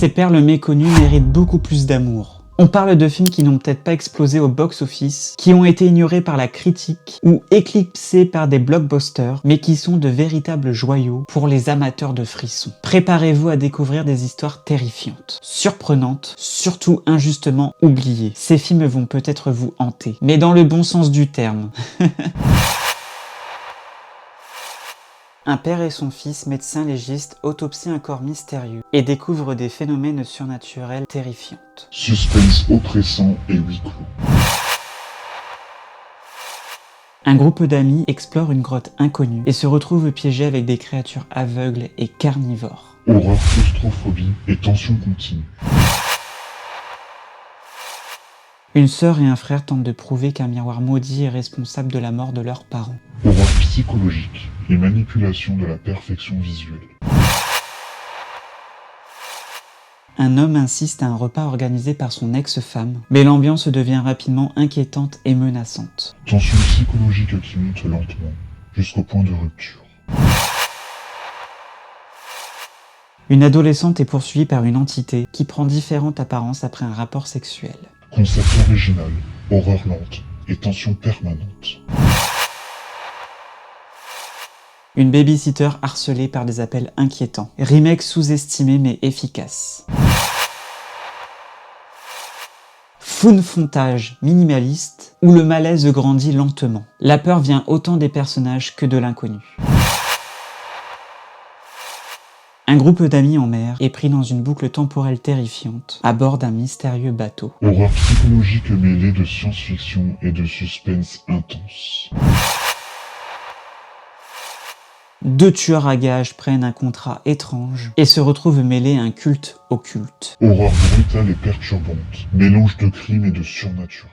Ces perles méconnues méritent beaucoup plus d'amour. On parle de films qui n'ont peut-être pas explosé au box-office, qui ont été ignorés par la critique ou éclipsés par des blockbusters, mais qui sont de véritables joyaux pour les amateurs de frissons. Préparez-vous à découvrir des histoires terrifiantes, surprenantes, surtout injustement oubliées. Ces films vont peut-être vous hanter, mais dans le bon sens du terme. Un père et son fils, médecins légistes, autopsient un corps mystérieux et découvrent des phénomènes surnaturels terrifiants. Suspense oppressant et huis clos. Un groupe d'amis explore une grotte inconnue et se retrouve piégé avec des créatures aveugles et carnivores. Horreur, claustrophobie et tension continue. Une sœur et un frère tentent de prouver qu'un miroir maudit est responsable de la mort de leurs parents. Horreur psychologique et manipulation de la perfection visuelle. Un homme insiste à un repas organisé par son ex-femme, mais l'ambiance devient rapidement inquiétante et menaçante. Tension psychologique qui monte lentement, jusqu'au point de rupture. Une adolescente est poursuivie par une entité qui prend différentes apparences après un rapport sexuel. Concept original, horreur lente et tension permanente. Une babysitter harcelée par des appels inquiétants. Remake sous-estimé mais efficace. Founfontage minimaliste où le malaise grandit lentement. La peur vient autant des personnages que de l'inconnu. Un groupe d'amis en mer est pris dans une boucle temporelle terrifiante à bord d'un mystérieux bateau. Horreur psychologique mêlée de science-fiction et de suspense intense. Deux tueurs à gages prennent un contrat étrange et se retrouvent mêlés à un culte occulte. Horreur brutale et perturbante, mélange de crime et de surnaturel.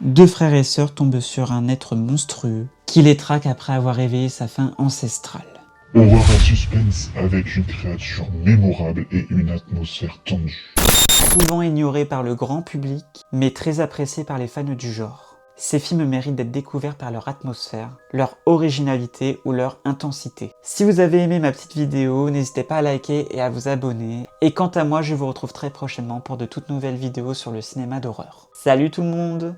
Deux frères et sœurs tombent sur un être monstrueux qui les traque après avoir réveillé sa faim ancestrale. Horreur à suspense avec une créature mémorable et une atmosphère tendue. Souvent ignorés par le grand public, mais très appréciés par les fans du genre. Ces films méritent d'être découverts par leur atmosphère, leur originalité ou leur intensité. Si vous avez aimé ma petite vidéo, n'hésitez pas à liker et à vous abonner. Et quant à moi, je vous retrouve très prochainement pour de toutes nouvelles vidéos sur le cinéma d'horreur. Salut tout le monde!